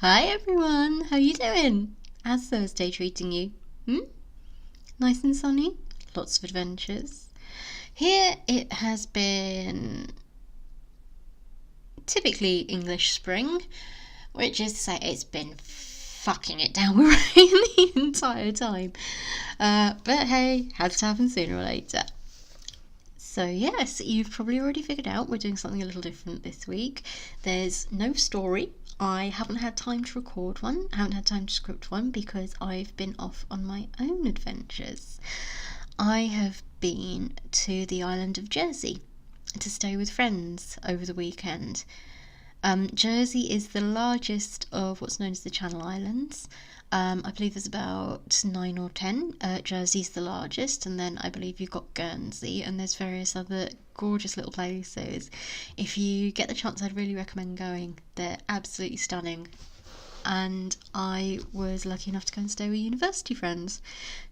Hi everyone, how you doing? How's Thursday treating you? Nice and sunny? Lots of adventures? Here it has been typically English spring, which is to say it's been fucking it down with rain the entire time. But hey, had to happen sooner or later. So yes, you've probably already figured out we're doing something a little different this week. There's no story. I haven't had time to record one. I haven't had time to script one because I've been off on my own adventures. I have been to the island of Jersey to stay with friends over the weekend. Jersey is the largest of what's known as the Channel Islands. I believe there's about 9 or 10. Jersey's the largest, and then I believe you've got Guernsey, and there's various other gorgeous little places. If you get the chance, I'd really recommend going. They're absolutely stunning. And I was lucky enough to go and stay with university friends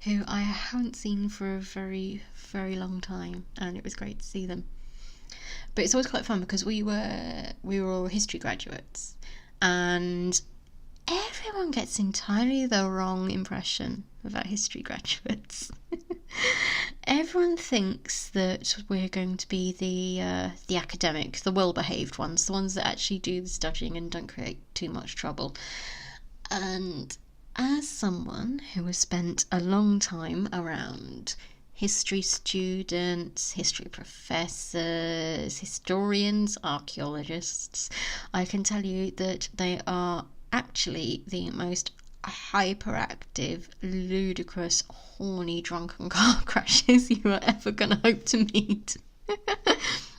who I haven't seen for a very, very long time, and it was great to see them. But it's always quite fun because we were all history graduates, and everyone gets entirely the wrong impression about history graduates. Everyone thinks that we're going to be the academic, the well-behaved ones, the ones that actually do the studying and don't create too much trouble. And as someone who has spent a long time around history students, history professors, historians, archaeologists, I can tell you that they are actually the most hyperactive, ludicrous, horny, drunken car crashes you are ever going to hope to meet.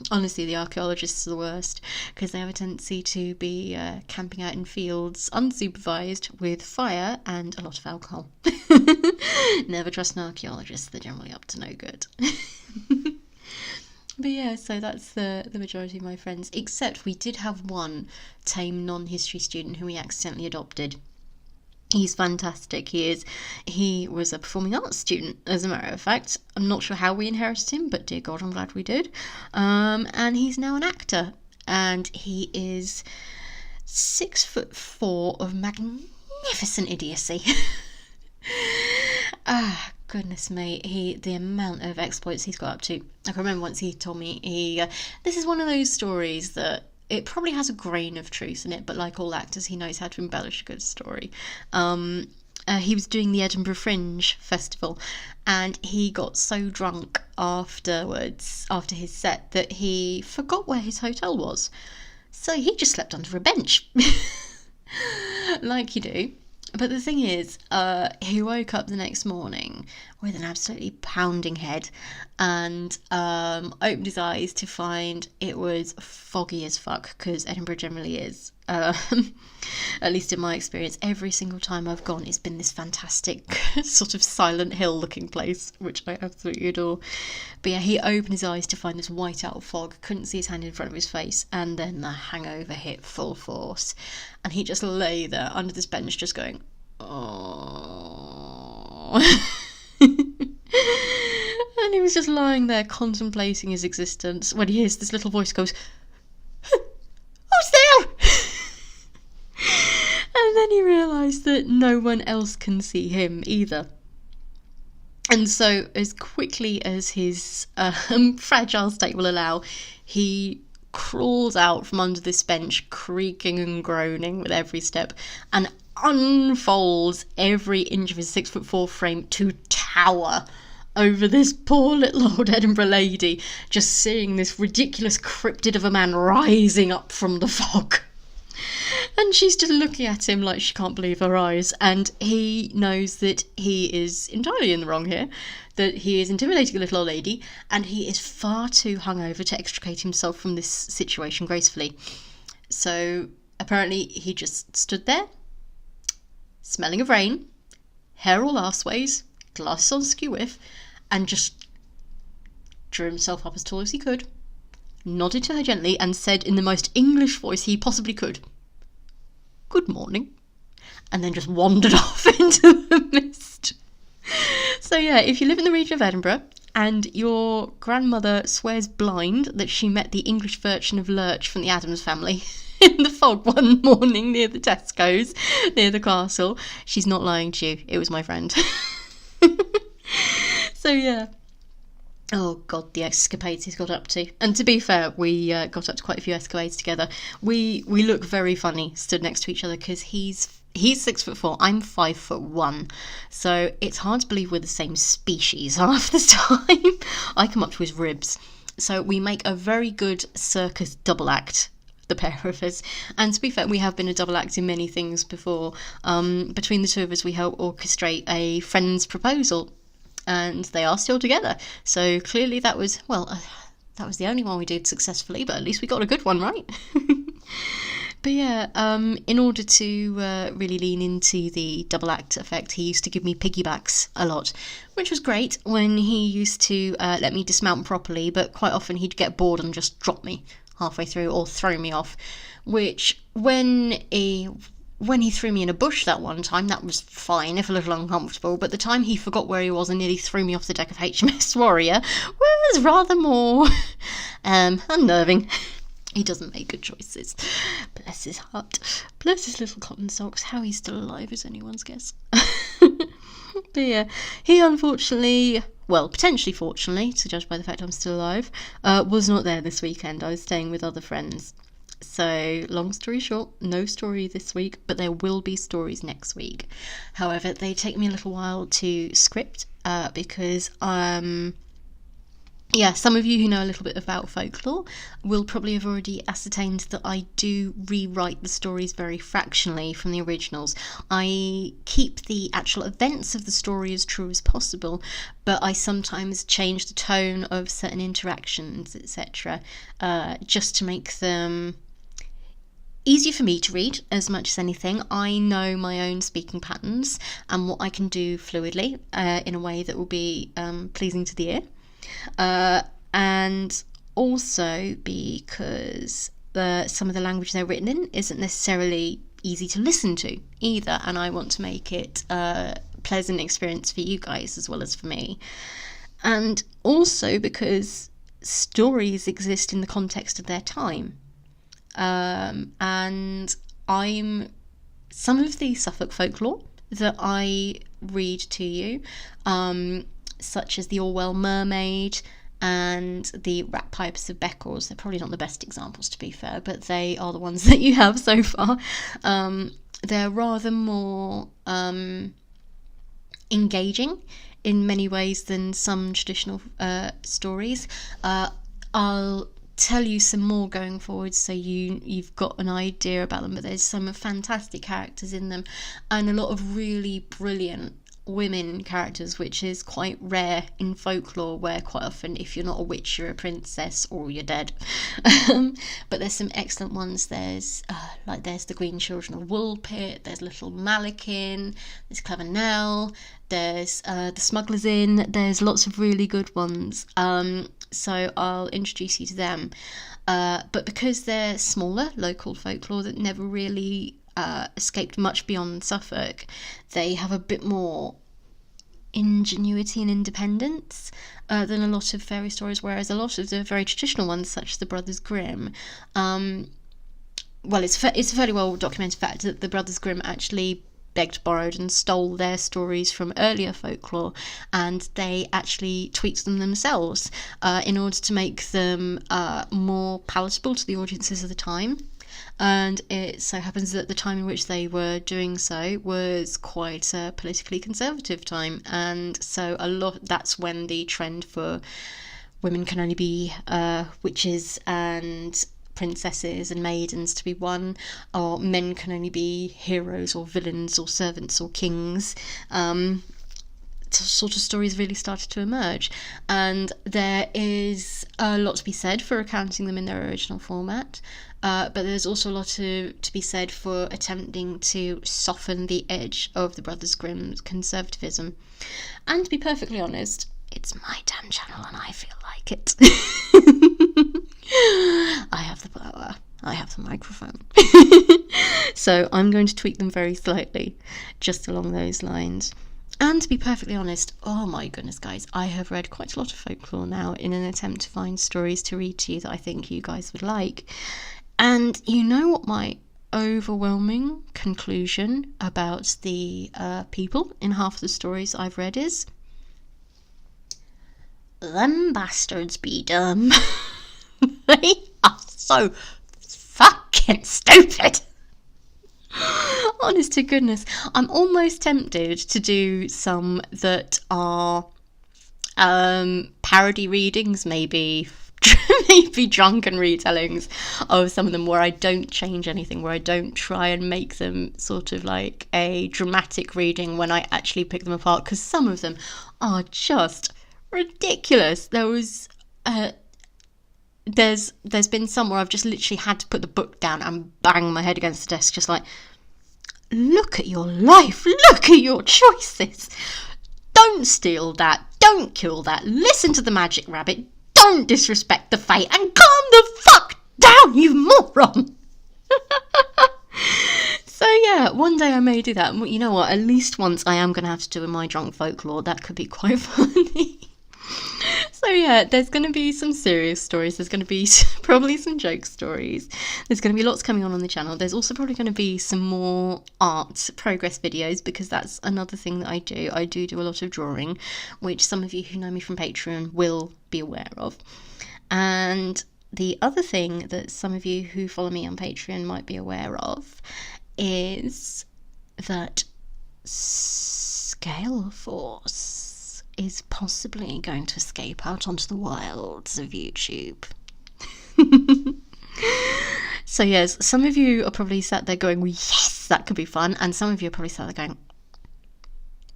Honestly, the archaeologists are the worst because they have a tendency to be camping out in fields unsupervised with fire and a lot of alcohol. Never trust an archaeologist, they're generally up to no good. But yeah, so that's the majority of my friends, except we did have one tame non-history student who we accidentally adopted. He's fantastic. He was a performing arts student, as a matter of fact. I'm not sure how we inherited him, but dear God, I'm glad we did. And he's now an actor, and he is 6'4" of magnificent idiocy. Goodness me, the amount of exploits he's got up to. I can remember once he told me this is one of those stories that it probably has a grain of truth in it, but like all actors, he knows how to embellish a good story. He was doing the Edinburgh Fringe Festival, and he got so drunk afterwards, after his set, that he forgot where his hotel was. So he just slept under a bench, like you do. But the thing is, he woke up the next morning with an absolutely pounding head and opened his eyes to find it was foggy as fuck, because Edinburgh generally is. At least in my experience, every single time I've gone, it's been this fantastic sort of Silent Hill looking place, which I absolutely adore. But yeah, he opened his eyes to find this white out fog, couldn't see his hand in front of his face, and then the hangover hit full force. And he just lay there under this bench just going, oh. And he was just lying there contemplating his existence when he hears this little voice goes, who's there? And then he realised that no one else can see him either. And so as quickly as his fragile state will allow, he crawls out from under this bench, creaking and groaning with every step, and unfolds every inch of his 6'4" frame to tower over this poor little old Edinburgh lady, just seeing this ridiculous cryptid of a man rising up from the fog. And she's just looking at him like she can't believe her eyes, and he knows that he is entirely in the wrong here, that he is intimidating a little old lady, and he is far too hungover to extricate himself from this situation gracefully. So apparently he just stood there, smelling of rain, hair all arseways, glasses on skew whiff, and just drew himself up as tall as he could, nodded to her gently, and said in the most English voice he possibly could, "Good morning," and then just wandered off into the mist. So yeah, if you live in the region of Edinburgh and your grandmother swears blind that she met the English version of Lurch from the Addams Family, in the fog one morning near the Tesco's, near the castle. She's not lying to you. It was my friend. So yeah. Oh God, the escapades he's got up to. And to be fair, we got up to quite a few escapades together. We look very funny stood next to each other because he's 6'4", I'm 5'1", so it's hard to believe we're the same species half the time. I come up to his ribs, so we make a very good circus double act, the pair of us. And to be fair, we have been a double act in many things before. Between the two of us, we helped orchestrate a friend's proposal, and they are still together. So clearly that was the only one we did successfully, but at least we got a good one, right? But yeah, in order to really lean into the double act effect, he used to give me piggybacks a lot, which was great when he used to let me dismount properly, but quite often he'd get bored and just drop me halfway through or throw me off, which when he threw me in a bush that one time, that was fine, if a little uncomfortable, but the time he forgot where he was and nearly threw me off the deck of HMS Warrior was rather more unnerving. He doesn't make good choices. Bless his heart. Bless his little cotton socks. How he's still alive is anyone's guess. But yeah, he unfortunately, well, potentially fortunately, to judge by the fact I'm still alive, was not there this weekend. I was staying with other friends. So, long story short, no story this week, but there will be stories next week. However, they take me a little while to script, because some of you who know a little bit about folklore will probably have already ascertained that I do rewrite the stories very fractionally from the originals. I keep the actual events of the story as true as possible, but I sometimes change the tone of certain interactions, etc., just to make them easier for me to read as much as anything. I know my own speaking patterns and what I can do fluidly in a way that will be pleasing to the ear. And also because some of the language they're written in isn't necessarily easy to listen to either, and I want to make it a pleasant experience for you guys as well as for me. And also because stories exist in the context of their time. And some of the Suffolk folklore that I read to you, such as the Orwell Mermaid and the Rat Pipes of Beccles, they're probably not the best examples to be fair, but they are the ones that you have so far. They're rather more engaging in many ways than some traditional stories. I'll tell you some more going forward so you've got an idea about them, but there's some fantastic characters in them and a lot of really brilliant women characters, which is quite rare in folklore, where quite often if you're not a witch you're a princess or you're dead. But there's some excellent ones. There's the Green Children of Woolpit, there's Little Malakin, there's Clever Nell, there's the Smugglers Inn. There's lots of really good ones, so I'll introduce you to them, but because they're smaller local folklore that never really escaped much beyond Suffolk, they have a bit more ingenuity and independence than a lot of fairy stories, whereas a lot of the very traditional ones, such as the Brothers Grimm, it's a fairly well documented fact that the Brothers Grimm actually begged, borrowed and stole their stories from earlier folklore, and they actually tweaked them themselves in order to make them more palatable to the audiences of the time. And it so happens that the time in which they were doing so was quite a politically conservative time, and so that's when the trend for women can only be witches and princesses and maidens to be one, or men can only be heroes or villains or servants or kings, sort of stories really started to emerge. And there is a lot to be said for recounting them in their original format, but there's also a lot to be said for attempting to soften the edge of the Brothers Grimm's conservatism. And to be perfectly honest, it's my damn channel and I feel like it. I have the power. I have the microphone. So I'm going to tweak them very slightly, just along those lines. And to be perfectly honest, oh my goodness guys, I have read quite a lot of folklore now in an attempt to find stories to read to you that I think you guys would like. And you know what my overwhelming conclusion about the people in half the stories I've read is? Them bastards be dumb. They are so fucking stupid. Honest to goodness, I'm almost tempted to do some that are parody readings, maybe drunken retellings of some of them, where I don't change anything, where I don't try and make them sort of like a dramatic reading when I actually pick them apart, because some of them are just ridiculous. There's been some where I've just literally had to put the book down and bang my head against the desk, just like, look at your life, look at your choices. Don't steal that, don't kill that, listen to the magic rabbit, don't disrespect the fate, and calm the fuck down, you moron. So yeah, one day I may do that. You know what, at least once I am going to have to do in my drunk folklore. That could be quite funny. So yeah, there's going to be some serious stories. There's going to be probably some joke stories. There's going to be lots coming on the channel. There's also probably going to be some more art progress videos, because that's another thing that I do. I do a lot of drawing, which some of you who know me from Patreon will be aware of. And the other thing that some of you who follow me on Patreon might be aware of is that Scaleforce is possibly going to escape out onto the wilds of YouTube. So yes, some of you are probably sat there going, well, yes, that could be fun, and some of you are probably sat there going,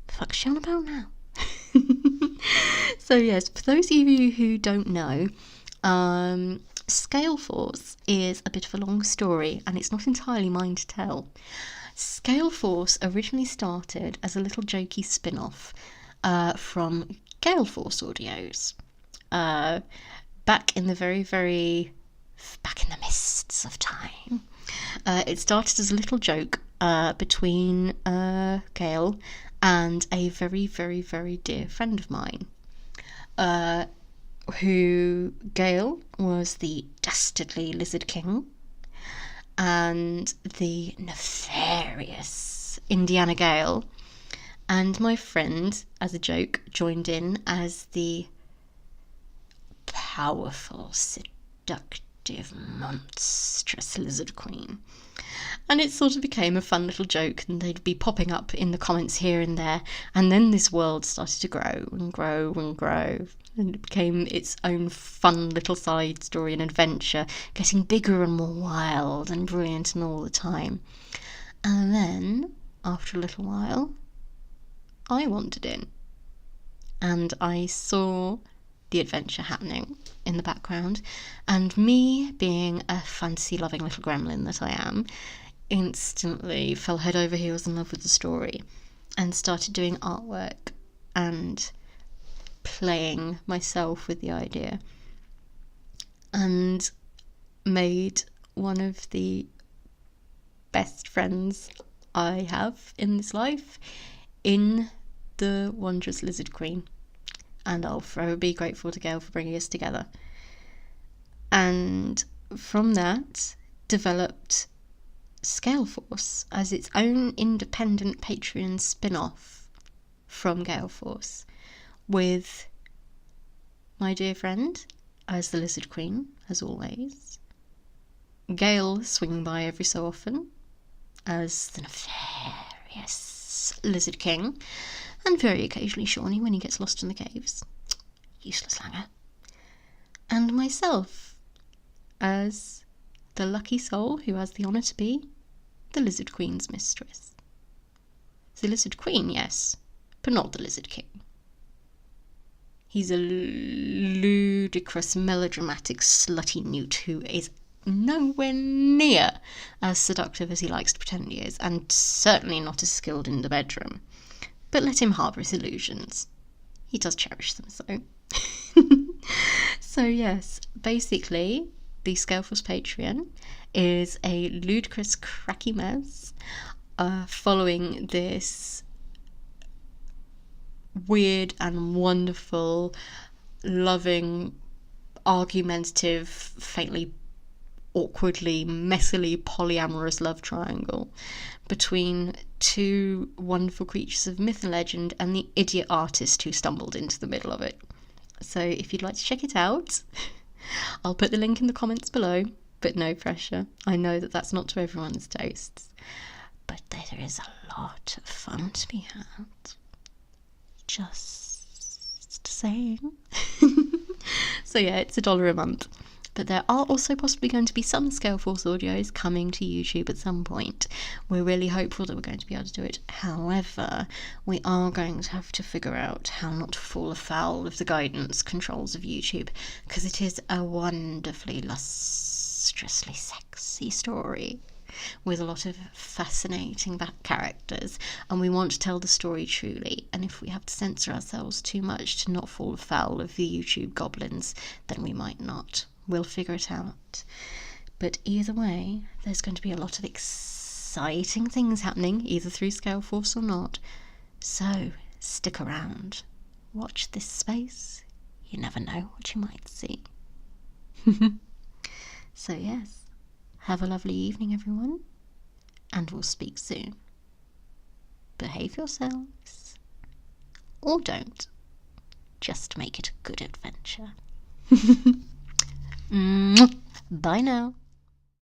the fuck's she on about now? So yes, for those of you who don't know, Scaleforce is a bit of a long story, and it's not entirely mine to tell. Scaleforce originally started as a little jokey spin-off from Galeforce Audios, back in the back in the mists of time. It started as a little joke between Gale and a very, very, very dear friend of mine, who Gale was the dastardly Lizard King, and the nefarious Indiana Gale. And my friend, as a joke, joined in as the powerful, seductive, monstrous Lizard Queen. And it sort of became a fun little joke, and they'd be popping up in the comments here and there. And then this world started to grow and grow and grow. And it became its own fun little side story and adventure, getting bigger and more wild and brilliant and all the time. And then, after a little while, I wandered in, and I saw the adventure happening in the background, and me, being a fantasy-loving little gremlin that I am, instantly fell head over heels in love with the story, and started doing artwork and playing myself with the idea, and made one of the best friends I have in this life in the wondrous Lizard Queen, and I'll forever be grateful to Gale for bringing us together. And from that developed Scaleforce as its own independent Patreon spin-off from Galeforce, with my dear friend as the Lizard Queen, as always, Gale swinging by every so often as the nefarious Lizard King, and very occasionally Shawnee when he gets lost in the caves. Useless langer. And myself as the lucky soul who has the honour to be the Lizard Queen's mistress. The Lizard Queen, yes, but not the Lizard King. He's a ludicrous, melodramatic, slutty newt who is nowhere near as seductive as he likes to pretend he is, and certainly not as skilled in the bedroom. But let him harbour his illusions. He does cherish them so. So yes, basically, the Scaleforce Patreon is a ludicrous, cracky mess following this weird and wonderful, loving, argumentative, faintly awkwardly, messily polyamorous love triangle between two wonderful creatures of myth and legend and the idiot artist who stumbled into the middle of it. So if you'd like to check it out, I'll put the link in the comments below, but no pressure. I know that that's not to everyone's tastes, but there is a lot of fun to be had. Just saying. So yeah, it's $1 a month. But there are also possibly going to be some Scaleforce audios coming to YouTube at some point. We're really hopeful that we're going to be able to do it. However, we are going to have to figure out how not to fall afoul of the guidance controls of YouTube, because it is a wonderfully lustrously sexy story with a lot of fascinating back characters, and we want to tell the story truly, and if we have to censor ourselves too much to not fall afoul of the YouTube goblins, then we might not. We'll figure it out. But either way, there's going to be a lot of exciting things happening, either through Scaleforce or not. So stick around. Watch this space. You never know what you might see. So yes, have a lovely evening, everyone, and we'll speak soon. Behave yourselves. Or don't. Just make it a good adventure. Bye now.